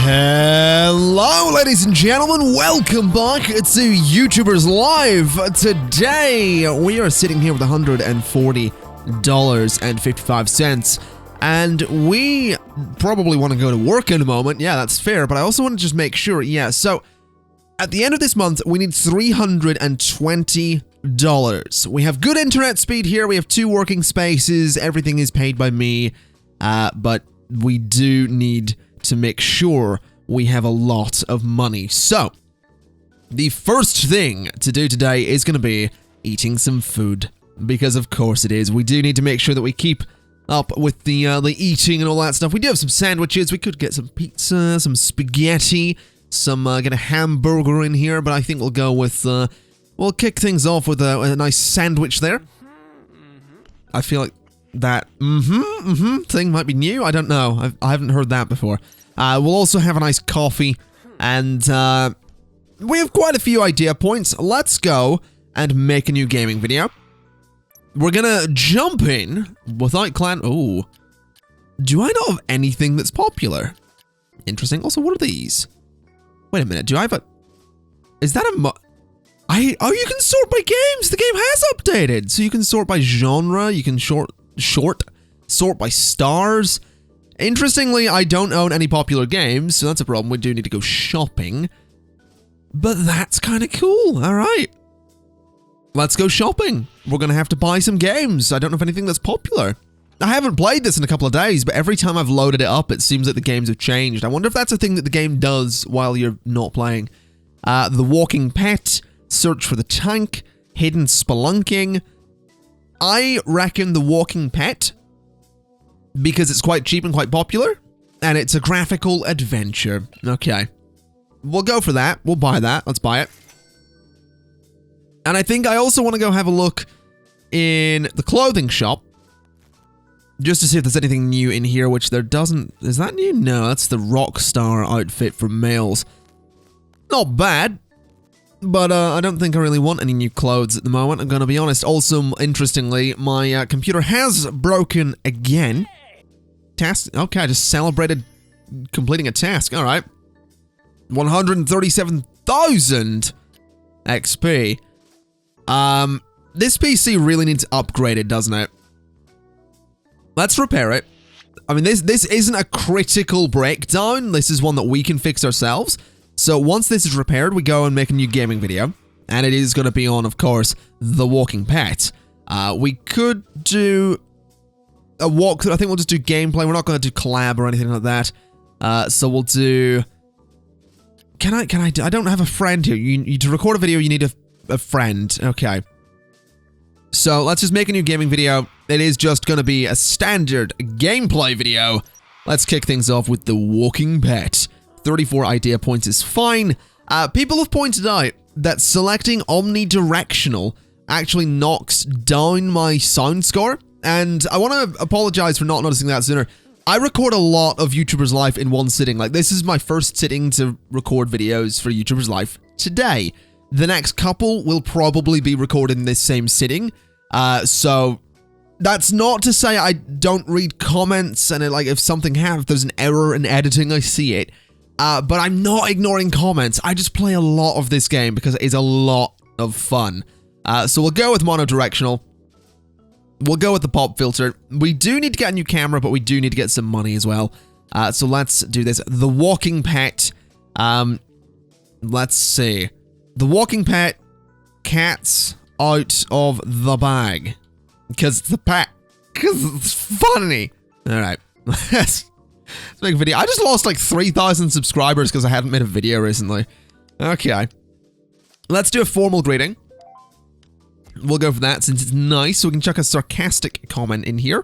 Hello, ladies and gentlemen. Welcome back to YouTuber's Live. Today, we are sitting here with $140.55. And we probably want to go to work in a moment. Yeah, that's fair. But I also want to just make sure. Yeah, so at the end of this month, we need $320. We have good internet speed here. We have 2 working spaces. Everything is paid by me. But we do need to make sure we have a lot of money. So, the first thing to do today is going to be eating some food. Because of course it is. We do need to make sure that we keep up with the eating and all that stuff. We do have some sandwiches. We could get some pizza, some spaghetti, get a hamburger in here. But I think we'll go with, we'll kick things off with a nice sandwich there. I feel like that thing might be new. I don't know. I haven't heard that before. We'll also have a nice coffee, and we have quite a few idea points. Let's go and make a new gaming video. We're gonna jump in without clan. Oh, do I not have anything that's popular? Interesting. Also, what are these? Wait a minute. Do I have a? Is that a? Oh, you can sort by games. The game has updated, so you can sort by genre. You can sort by stars. Interestingly, I don't own any popular games, so that's a problem. We do need to go shopping. But that's kind of cool. All right. Let's go shopping. We're going to have to buy some games. I don't know if anything that's popular. I haven't played this in a couple of days, but every time I've loaded it up, it seems like the games have changed. I wonder if that's a thing that the game does while you're not playing. The walking pet, search for the tank, hidden spelunking. I reckon the walking pet, because it's quite cheap and quite popular, and it's a graphical adventure. Okay. We'll go for that. We'll buy that. Let's buy it. And I think I also want to go have a look in the clothing shop, just to see if there's anything new in here, which there doesn't. Is that new? No, that's the Rockstar outfit for males. Not bad. But I don't think I really want any new clothes at the moment, I'm going to be honest. Also, interestingly, my computer has broken again. Task? Okay, I just celebrated completing a task. All right. 137,000 XP. This PC really needs upgraded, doesn't it? Let's repair it. I mean, this isn't a critical breakdown. This is one that we can fix ourselves. So once this is repaired, we go and make a new gaming video. And it is going to be on, of course, the walking pet. We could do a walkthrough. I think we'll just do gameplay. We're not going to do collab or anything like that. So we'll do... I don't have a friend here. To record a video, you need a friend. Okay. So let's just make a new gaming video. It is just going to be a standard gameplay video. Let's kick things off with the walking pet. 34 idea points is fine. People have pointed out that selecting omnidirectional actually knocks down my sound score, and I want to apologize for not noticing that sooner. I record a lot of YouTuber's Live in one sitting. Like, this is my first sitting to record videos for YouTuber's Live today. The next couple will probably be recorded in this same sitting. So that's not to say I don't read comments, and if something happens, if there's an error in editing, I see it. But I'm not ignoring comments. I just play a lot of this game because it is a lot of fun. So we'll go with monodirectional. We'll go with the pop filter. We do need to get a new camera, but we do need to get some money as well. So let's do this. The walking pet. Let's see. The walking pet. Cats out of the bag. Because it's the pet. Because it's funny. Alright. Let's make a video. I just lost like 3,000 subscribers because I haven't made a video recently. Okay. Let's do a formal greeting. We'll go for that since it's nice, so we can chuck a sarcastic comment in here.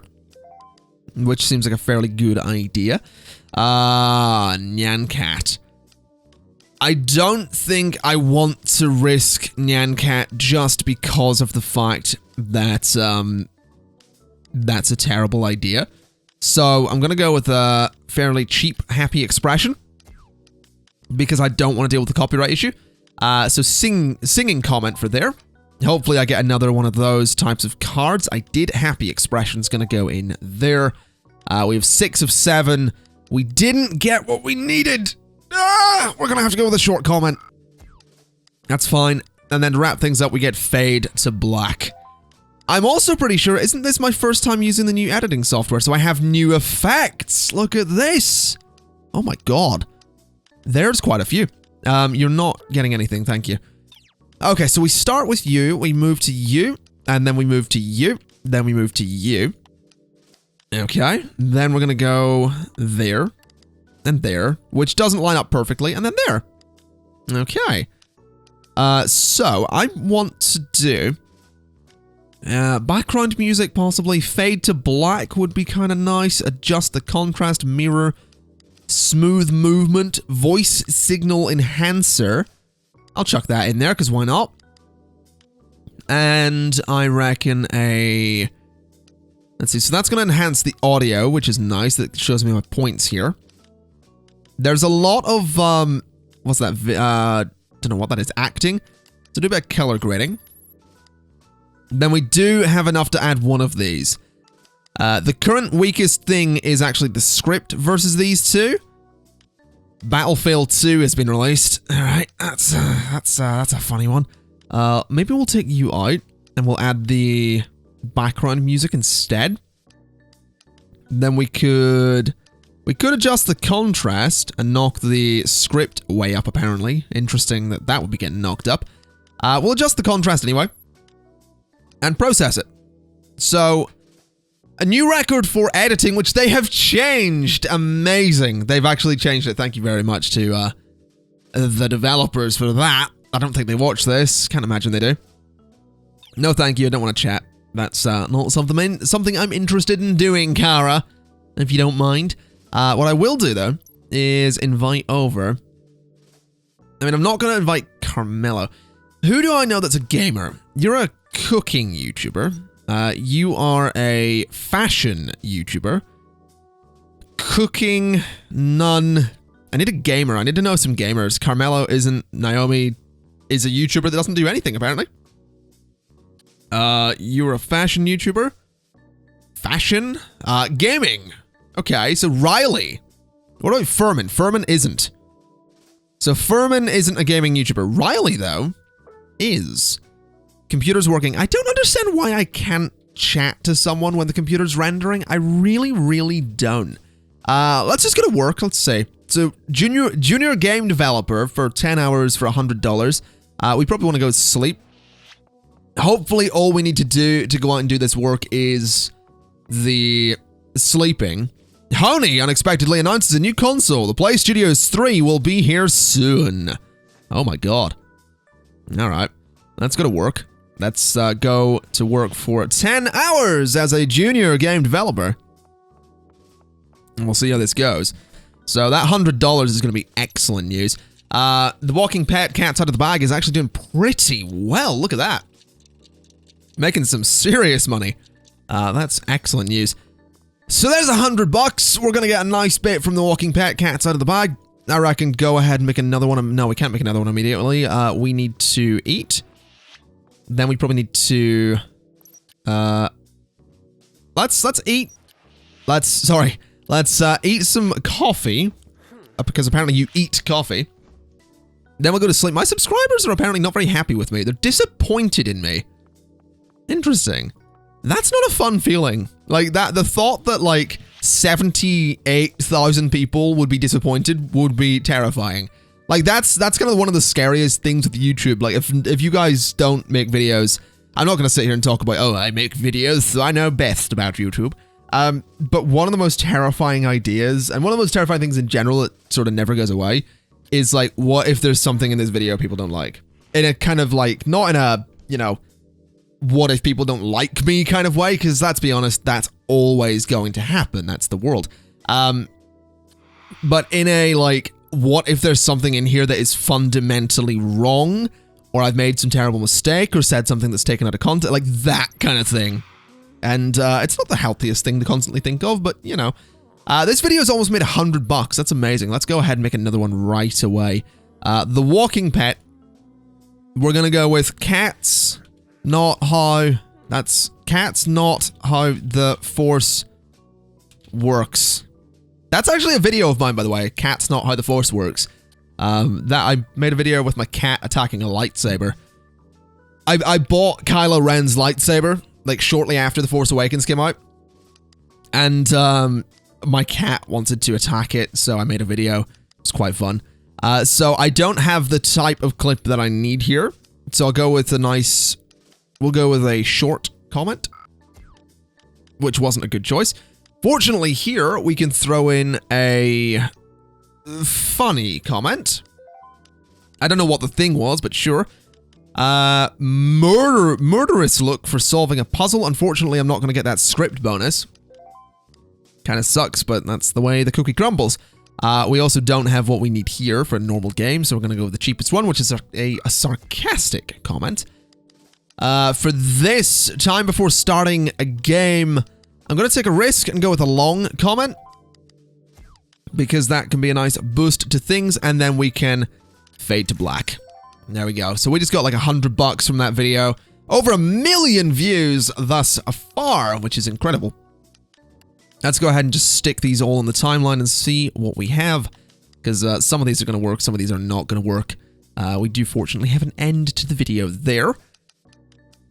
Which seems like a fairly good idea. Nyan Cat. I don't think I want to risk Nyan Cat just because of the fact that, that's a terrible idea. So I'm going to go with a fairly cheap, happy expression. Because I don't want to deal with the copyright issue. So singing comment for there. Hopefully I get another one of those types of cards. I did happy expressions going to go in there. We have 6 of 7. We didn't get what we needed. We're gonna have to go with a short comment. That's fine. And then to wrap things up, we get fade to black. I'm also pretty sure, isn't this my first time using the new editing software? So I have new effects. Look at this. Oh my god. There's quite a few. You're not getting anything, thank you. Okay, so we start with you, we move to you, and then we move to you, then we move to you. Okay, then we're gonna go there, and there, which doesn't line up perfectly, and then there. Okay. So I want to do background music, possibly. Fade to black would be kind of nice. Adjust the contrast, mirror, smooth movement, voice signal enhancer. I'll chuck that in there, because why not? And I reckon a... Let's see, so that's going to enhance the audio, which is nice. That shows me my points here. There's a lot of, what's that? Don't know what that is. Acting. So do a bit of color grading. Then we do have enough to add one of these. The current weakest thing is actually the script versus these two. Battlefield 2 has been released. All right, that's a funny one. Maybe we'll take you out and we'll add the background music instead. Then we could adjust the contrast and knock the script way up, apparently. Interesting that that would be getting knocked up. We'll adjust the contrast anyway. And process it. So, a new record for editing, which they have changed. Amazing. They've actually changed it. Thank you very much to the developers for that. I don't think they watch this. Can't imagine they do. No, thank you. I don't want to chat. That's not something I'm interested in doing, Kara. If you don't mind. What I will do, though, is invite over... I mean, I'm not going to invite Carmelo. Who do I know that's a gamer? You're a cooking YouTuber. You are a fashion YouTuber. Cooking, none. I need a gamer. I need to know some gamers. Carmelo isn't. Naomi is a YouTuber that doesn't do anything, apparently. You're a fashion YouTuber. Fashion? Gaming. Okay, so Riley. What about Furman? Furman isn't. So Furman isn't a gaming YouTuber. Riley, though, is. Computer's working. I don't understand why I can't chat to someone when the computer's rendering. I really, really don't. Let's just go to work, let's say. So, junior game developer for 10 hours for $100. We probably want to go to sleep. Hopefully, all we need to do to go out and do this work is the sleeping. Honey unexpectedly announces a new console. The Play Studios 3 will be here soon. Oh my god. Alright, let's go to work. Let's go to work for 10 hours as a junior game developer. And we'll see how this goes. So that $100 is going to be excellent news. The walking pet cat's out of the bag is actually doing pretty well. Look at that. Making some serious money. That's excellent news. So there's $100. We're going to get a nice bit from the walking pet cat's out of the bag. I reckon go ahead and make another one. No, we can't make another one immediately. We need to eat. Then we probably need to, let's eat. Let's eat some coffee, because apparently you eat coffee. Then we'll go to sleep. My subscribers are apparently not very happy with me. They're disappointed in me. Interesting. That's not a fun feeling. Like, the thought that, like, 78,000 people would be disappointed would be terrifying. Like, that's kind of one of the scariest things with YouTube. Like, if you guys don't make videos, I'm not going to sit here and talk about, oh, I make videos, so I know best about YouTube. But one of the most terrifying ideas, and one of the most terrifying things in general that sort of never goes away, is like, what if there's something in this video people don't like? In a kind of like, not in a, you know, what if people don't like me kind of way, because let's be honest, that's always going to happen. That's the world. But in a, like, what if there's something in here that is fundamentally wrong, or I've made some terrible mistake, or said something that's taken out of context, like that kind of thing. And it's not the healthiest thing to constantly think of, but, you know. This video's almost made $100. That's amazing. Let's go ahead and make another one right away. The walking pet. We're going to go with cats, not how... That's cats, not how the Force works. That's actually a video of mine, by the way. Cats, not how the Force works. That I made a video with my cat attacking a lightsaber. I bought Kylo Ren's lightsaber, like, shortly after The Force Awakens came out. And, my cat wanted to attack it, so I made a video. It's quite fun. So I don't have the type of clip that I need here. So I'll go with a nice... We'll go with a short comment, which wasn't a good choice. Fortunately, here, we can throw in a funny comment. I don't know what the thing was, but sure. Murderous look for solving a puzzle. Unfortunately, I'm not going to get that script bonus. Kind of sucks, but that's the way the cookie crumbles. We also don't have what we need here for a normal game, so we're going to go with the cheapest one, which is a sarcastic comment. For this, time before starting a game, I'm going to take a risk and go with a long comment, because that can be a nice boost to things, and then we can fade to black. There we go. So we just got like $100 from that video. Over 1 million views thus far, which is incredible. Let's go ahead and just stick these all in the timeline and see what we have, because some of these are going to work, some of these are not going to work. We do fortunately have an end to the video there.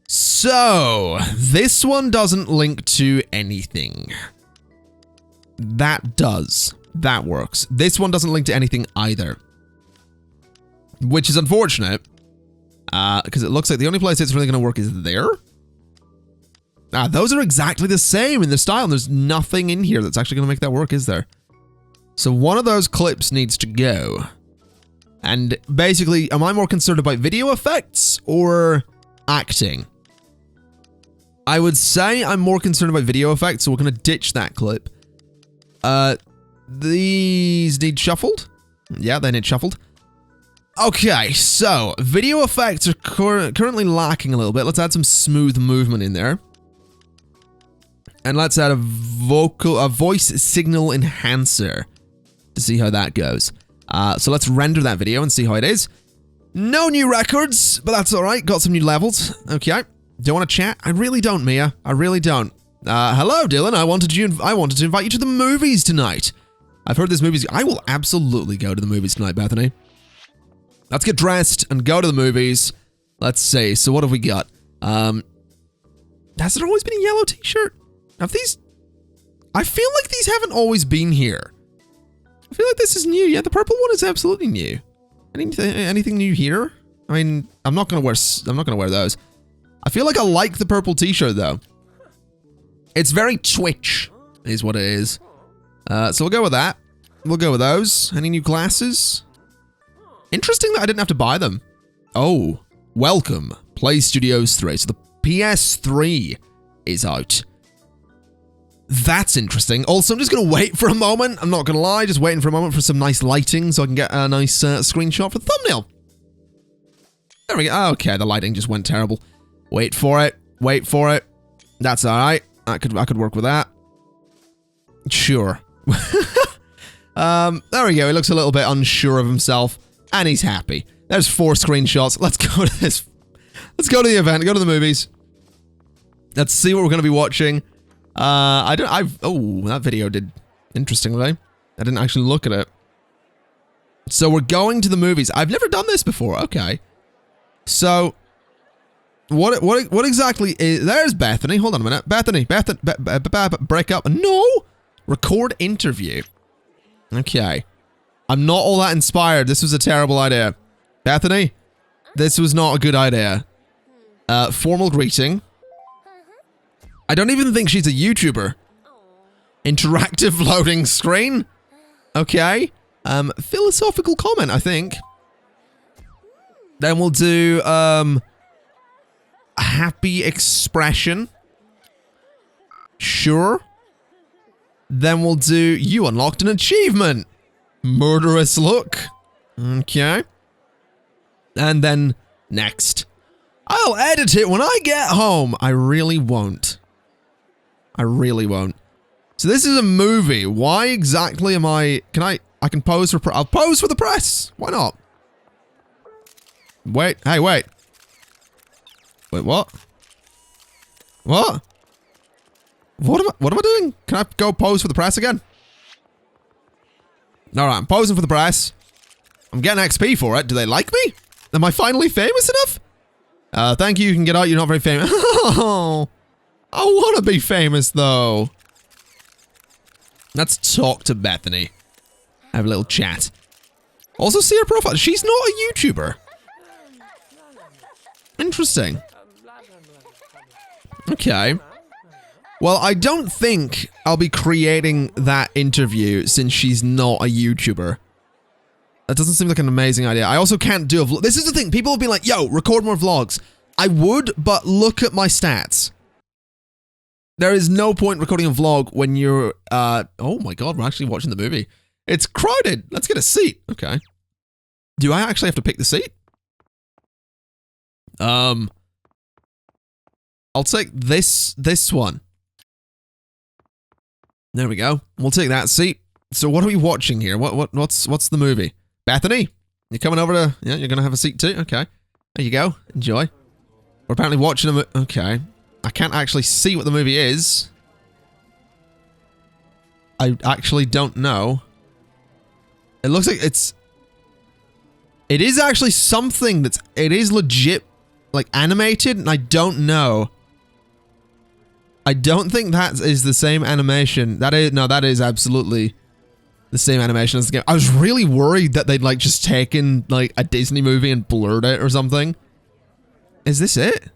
So, this one doesn't link to anything. That does. That works. This one doesn't link to anything either. Which is unfortunate, because it looks like the only place it's really going to work is there. Those are exactly the same in the style, and there's nothing in here that's actually going to make that work, is there? So one of those clips needs to go. And basically, am I more concerned about video effects or acting? I would say I'm more concerned about video effects, so we're going to ditch that clip. These need shuffled. Yeah, they need shuffled. Okay, so video effects are currently lacking a little bit. Let's add some smooth movement in there. And let's add a voice signal enhancer to see how that goes. So let's render that video and see how it is. No new records, but that's all right. Got some new levels. Okay. Do you want to chat? I really don't, Mia. I really don't. Hello, Dylan. I wanted to invite you to the movies tonight. I've heard there's movies. I will absolutely go to the movies tonight, Bethany. Let's get dressed and go to the movies. Let's see. So what have we got? Has there always been a yellow t-shirt? Have these... I feel like these haven't always been here. I feel like this is new. Yeah, the purple one is absolutely new. Anything new here? I mean, I'm not gonna wear those. I feel like I like the purple t-shirt though. It's very Twitch, is what it is. So we'll go with that. We'll go with those. Any new glasses? Interesting that I didn't have to buy them. Oh, welcome. Play Studios 3. So the PS3 is out. That's interesting. Also, I'm just going to wait for a moment. I'm not going to lie. Just waiting for a moment for some nice lighting so I can get a nice screenshot for the thumbnail. There we go. Okay, the lighting just went terrible. Wait for it. Wait for it. That's all right. I could work with that. Sure. There we go. He looks a little bit unsure of himself, and he's happy. There's 4 screenshots. Let's go to this. Let's go to the event. Go to the movies. Let's see what we're going to be watching. Oh, that video did interestingly. I didn't actually look at it. So we're going to the movies. I've never done this before. Okay. So what exactly is... There's Bethany. Hold on a minute. Bethany, break up. No! Record interview. Okay. I'm not all that inspired. This was a terrible idea. Bethany, this was not a good idea. Formal greeting. I don't even think she's a YouTuber. Interactive loading screen. Okay. Philosophical comment, I think. Then we'll do, a happy expression. Sure. Then we'll do, you unlocked an achievement. Murderous look. Okay. And then, next. I'll edit it when I get home. I really won't. I really won't. So this is a movie. Why exactly am I... I can pose for... I'll pose for the press. Why not? Wait. Hey, wait. Wait, what? What? What am I doing? Can I go pose for the press again? Alright, I'm posing for the press. I'm getting XP for it. Do they like me? Am I finally famous enough? Thank you. You can get out. You're not very famous. Oh, I want to be famous, though. Let's talk to Bethany. Have a little chat. Also, see her profile. She's not a YouTuber. Interesting. Okay. Well, I don't think I'll be creating that interview since she's not a YouTuber. That doesn't seem like an amazing idea. I also can't do a vlog. This is the thing. People have been like, yo, record more vlogs. I would, but look at my stats. There is no point recording a vlog when you're, oh my god, we're actually watching the movie. It's crowded. Let's get a seat. Okay. Do I actually have to pick the seat? I'll take this one. There we go. We'll take that seat. So what are we watching here? What's the movie? Bethany? You coming over to... Yeah, you're gonna have a seat too? Okay. There you go. Enjoy. We're apparently watching a movie. Okay. I can't actually see what the movie is. I actually don't know. It looks like it's... It is actually something that's... It is legit, like, animated, and I don't know. I don't think that is the same animation. That is... No, that is absolutely the same animation as the game. I was really worried that they'd, like, just taken, like, a Disney movie and blurred it or something. Is this it?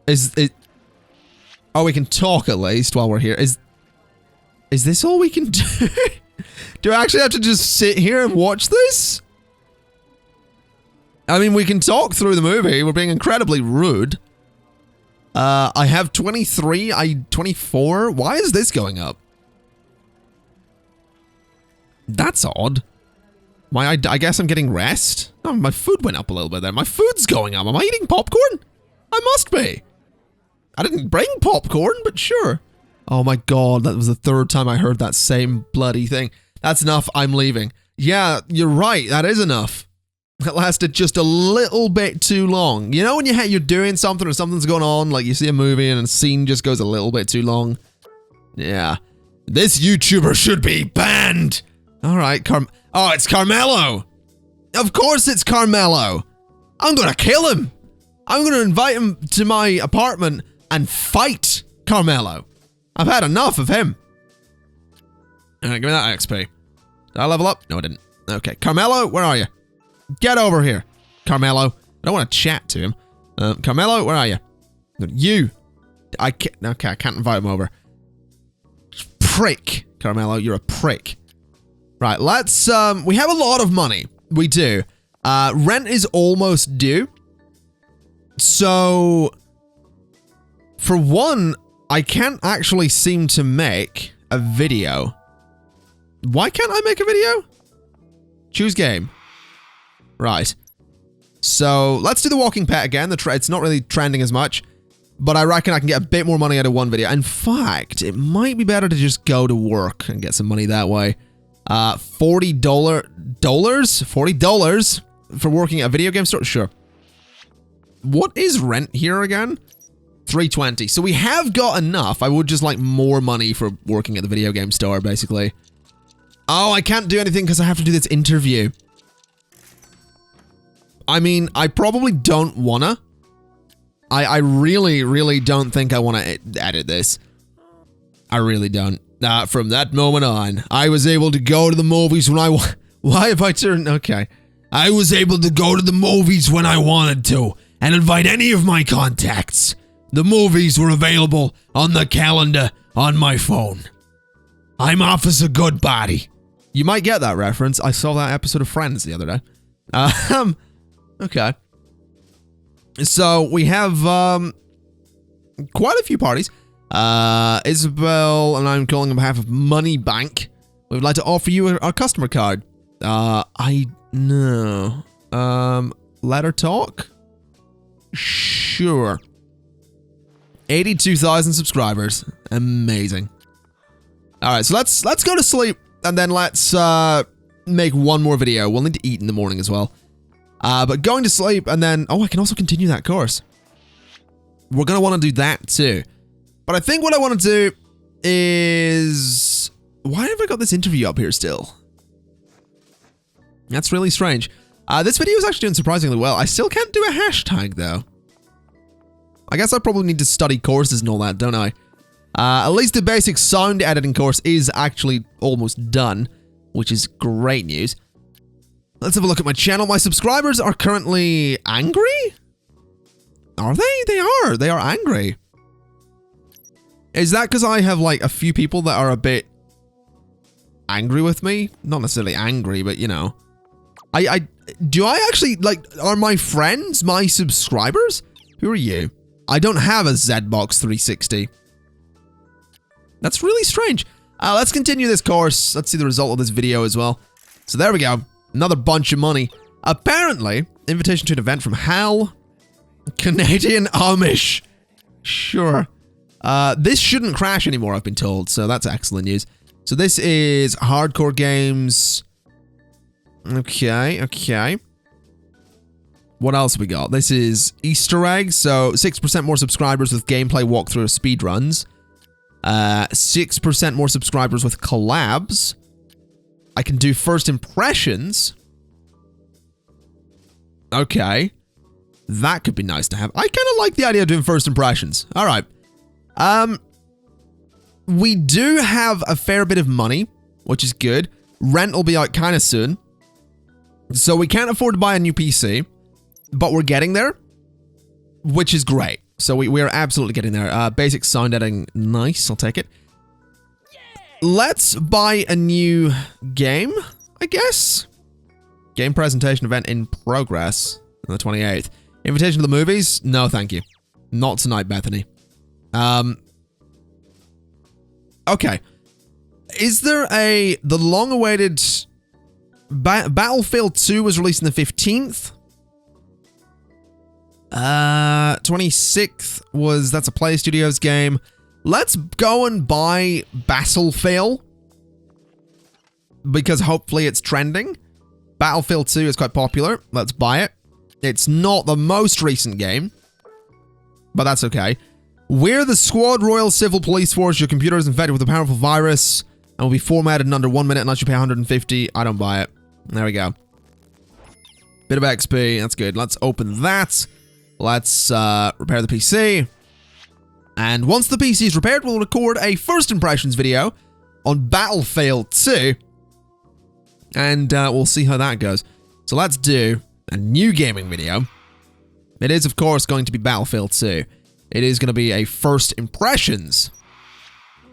Is it... Oh, we can talk at least while we're here. Is this all we can do? Do I actually have to just sit here and watch this? I mean, we can talk through the movie. We're being incredibly rude. I have 23. 24. Why is this going up? That's odd. I guess I'm getting rest. Oh, my food went up a little bit there. My food's going up. Am I eating popcorn? I must be. I didn't bring popcorn, but sure. Oh my god, that was the third time I heard that same bloody thing. That's enough, I'm leaving. Yeah, you're right, that is enough. It lasted just a little bit too long. You know when you're doing something or something's going on, like you see a movie and a scene just goes a little bit too long? Yeah. This YouTuber should be banned! Alright, oh, it's Carmelo! Of course it's Carmelo! I'm gonna kill him! I'm gonna invite him to my apartment and fight Carmelo. I've had enough of him. Alright, give me that XP. Did I level up? No, I didn't. Okay, Carmelo, where are you? Get over here, Carmelo. I don't want to chat to him. Carmelo, where are you? You. I can't. Okay, I can't invite him over. Prick, Carmelo, you're a prick. Right, let's. We have a lot of money. We do. Rent is almost due. So, for one, I can't actually seem to make a video. Why can't I make a video? Choose game. Right. So, let's do the walking pet again. It's not really trending as much, but I reckon I can get a bit more money out of one video. In fact, it might be better to just go to work and get some money that way. $40? $40 for working at a video game store? Sure. What is rent here again? $320. So we have got enough. I would just like more money for working at the video game store, basically. Oh, I can't do anything because I have to do this interview. I mean, I probably don't wanna. I really, really don't think I want to edit this. I really don't. From that moment on, I was able to go to the movies when I Why have I turned... Okay. I was able to go to the movies when I wanted to and invite any of my contacts. The movies were available on the calendar on my phone. I'm Officer Goodbody. You might get that reference. I saw that episode of Friends the other day. Okay. So we have quite a few parties. Isabel and I'm calling on behalf of Money Bank. We would like to offer you our customer card. No. Let her talk? Sure. 82,000 subscribers. Amazing. Alright, so let's go to sleep and then let's make one more video. We'll need to eat in the morning as well. But going to sleep and then... Oh, I can also continue that course. We're going to want to do that too. But I think what I want to do is... Why have I got this interview up here still? That's really strange. This video is actually doing surprisingly well. I still can't do a hashtag, though. I guess I probably need to study courses and all that, don't I? At least the basic sound editing course is actually almost done, which is great news. Let's have a look at my channel. My subscribers are currently angry? Are they? They are. They are angry. Is that because I have, like, a few people that are a bit angry with me? Not necessarily angry, but, you know. Do I actually, like, are my friends my subscribers? Who are you? I don't have a Zbox 360. That's really strange. Let's continue this course. Let's see the result of this video as well. So there we go. Another bunch of money. Apparently, invitation to an event from Hal. Canadian Amish. Sure. This shouldn't crash anymore, I've been told. So that's excellent news. So this is hardcore games. Okay, okay. What else we got? This is Easter eggs. So 6% more subscribers with gameplay, walkthrough, speedruns. 6% more subscribers with collabs. I can do first impressions. Okay. That could be nice to have. I kind of like the idea of doing first impressions. All right. We do have a fair bit of money, which is good. Rent will be out kind of soon. So we can't afford to buy a new PC, but we're getting there, which is great. So we're absolutely getting there. Basic sound editing, nice, I'll take it. Let's buy a new game, I guess. Game presentation event in progress on the 28th. Invitation to the movies? No, thank you. Not tonight, Bethany. Okay. Is there the long-awaited Battlefield 2 was released on the 15th? 26th was, that's a Play Studios game. Let's go and buy Battlefield, because hopefully it's trending. Battlefield 2 is quite popular. Let's buy it. It's not the most recent game, but that's okay. We're the Squad Royal Civil Police Force. Your computer is infected with a powerful virus and will be formatted in under 1 minute unless you pay 150. I don't buy it. There we go. Bit of XP. That's good. Let's open that. Let's repair the PC. And once the PC is repaired, we'll record a first impressions video on Battlefield 2. And we'll see how that goes. So let's do a new gaming video. It is, of course, going to be Battlefield 2. It is going to be a first impressions.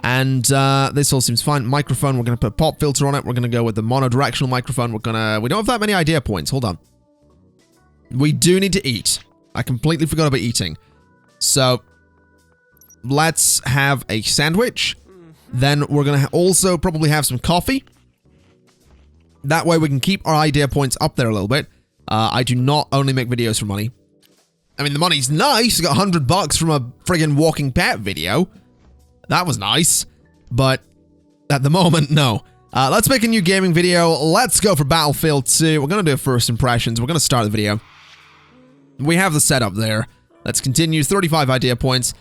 And this all seems fine. Microphone, we're going to put a pop filter on it. We're going to go with the monodirectional microphone. We don't have that many idea points. Hold on. We do need to eat. I completely forgot about eating. So let's have a sandwich. Then we're going to also probably have some coffee. That way we can keep our idea points up there a little bit. I do not only make videos for money. I mean, the money's nice. I got $100 from a friggin' walking pet video. That was nice. But at the moment, no. Let's make a new gaming video. Let's go for Battlefield 2. We're going to do first impressions. We're going to start the video. We have the setup there. Let's continue. 35 idea points.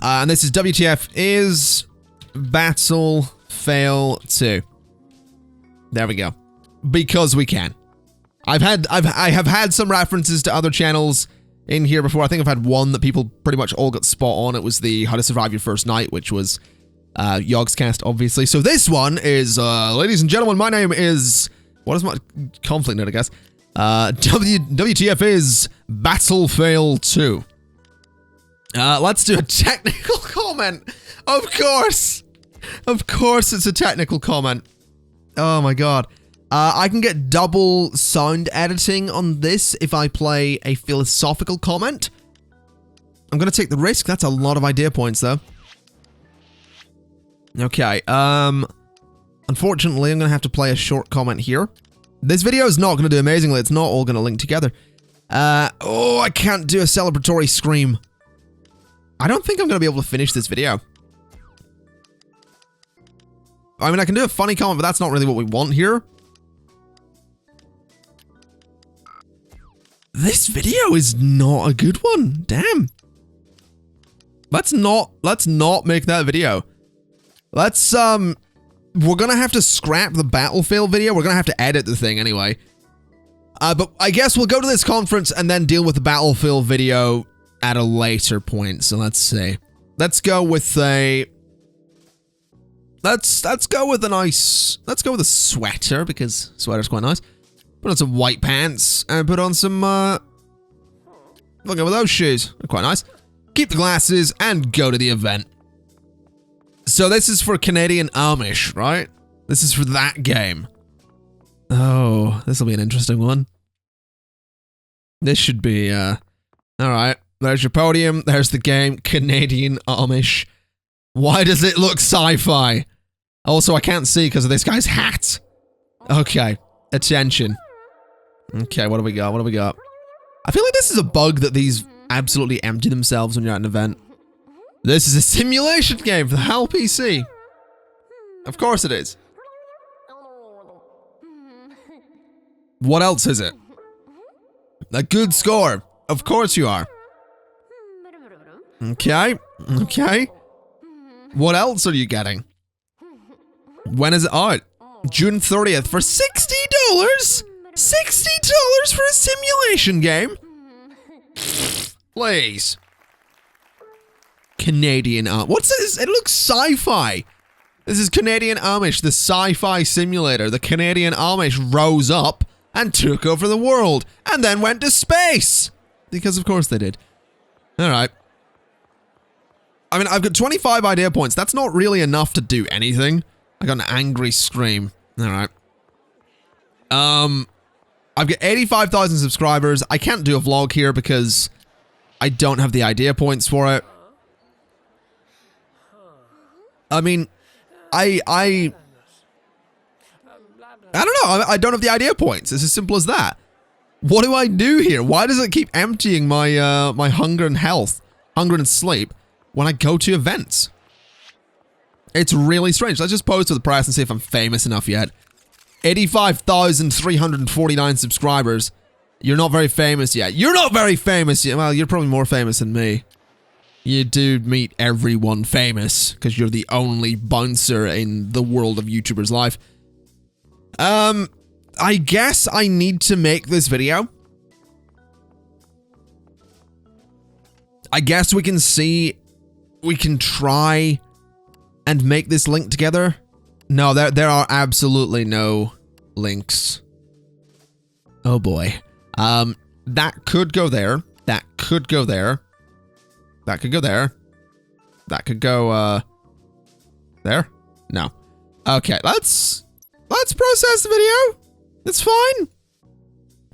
And this is WTF is Battlefield 2. There we go. Because we can. I have had some references to other channels in here before. I think I've had one that people pretty much all got spot on. It was the How to Survive Your First Night, which was Yogscast, obviously. So this one is, ladies and gentlemen, my name is, what is my, ConflictNerd, I guess. WTF is Battlefield 2. Let's do a technical comment. Of course. Of course it's a technical comment. Oh my god. I can get double sound editing on this if I play a philosophical comment. I'm going to take the risk. That's a lot of idea points, though. Okay, unfortunately, I'm going to have to play a short comment here. This video is not going to do amazingly. It's not all going to link together. Oh, I can't do a celebratory scream. I don't think I'm going to be able to finish this video. I mean, I can do a funny comment, but that's not really what we want here. This video is not a good one. Damn. Let's not make that video. Let's we're going to have to scrap the Battlefield video. We're going to have to edit the thing anyway. But I guess we'll go to this conference and then deal with the Battlefield video at a later point. So let's see. Let's go with a... Let's go with a nice... Let's go with a sweater, because sweater's quite nice. Put on some white pants and put on some... We'll go with those shoes. They're quite nice. Keep the glasses and go to the event. So this is for Canadian Amish, right? This is for that game. Oh, this will be an interesting one. This should be, alright. There's your podium. There's the game. Canadian Amish. Why does it look sci-fi? Also, I can't see because of this guy's hat. Okay. Attention. Okay, what do we got? What do we got? I feel like this is a bug that these absolutely empty themselves when you're at an event. This is a simulation game for the HAL PC. Of course it is. What else is it? A good score. Of course you are. Okay. Okay. What else are you getting? When is it out? June 30th for $60? $60 for a simulation game? Please. Canadian what's this? It looks sci-fi. This is Canadian Amish, the sci-fi simulator. The Canadian Amish rose up and took over the world and then went to space. Because of course they did. Alright. I mean, I've got 25 idea points. That's not really enough to do anything. I got an angry scream. Alright. I've got 85,000 subscribers. I can't do a vlog here because I don't have the idea points for it. I mean, I don't know. I don't have the idea points. It's as simple as that. What do I do here? Why does it keep emptying my my hunger and health, hunger and sleep when I go to events? It's really strange. Let's just pose to the press and see if I'm famous enough yet. 85,349 subscribers. You're not very famous yet. You're not very famous yet. Well, you're probably more famous than me. You do meet everyone famous because you're the only bouncer in the world of YouTuber's life. I guess I need to make this video. I guess we can see, we can try and make this link together. No, there are absolutely no links. Oh boy. That could go there. That could go there. That could go there. That could go, there? No. Okay, let's process the video. It's fine.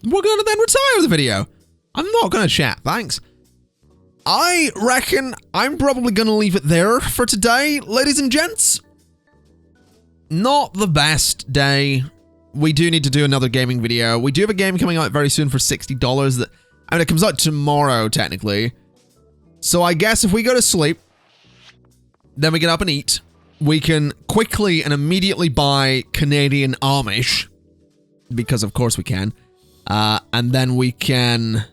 We're gonna then retire the video. I'm not gonna chat, thanks. I reckon I'm probably gonna leave it there for today, ladies and gents. Not the best day. We do need to do another gaming video. We do have a game coming out very soon for $60 that, I mean, it comes out tomorrow, technically. So I guess if we go to sleep, then we get up and eat, we can quickly and immediately buy Canadian Amish, because of course we can, and then we can,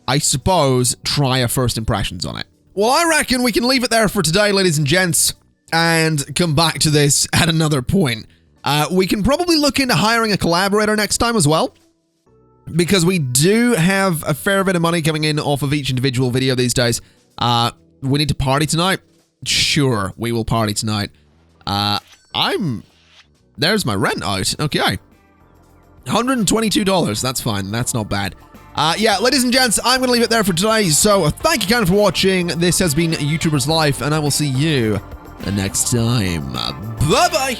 I suppose, try our first impressions on it. Well, I reckon we can leave it there for today, ladies and gents, and come back to this at another point. We can probably look into hiring a collaborator next time as well, because we do have a fair bit of money coming in off of each individual video these days. We need to party tonight. Sure, we will party tonight. There's my rent out. Okay. $122. That's fine. That's not bad. Yeah, ladies and gents, I'm going to leave it there for today. So thank you kind of for watching. This has been YouTuber's Life, and I will see you next time. Bye-bye.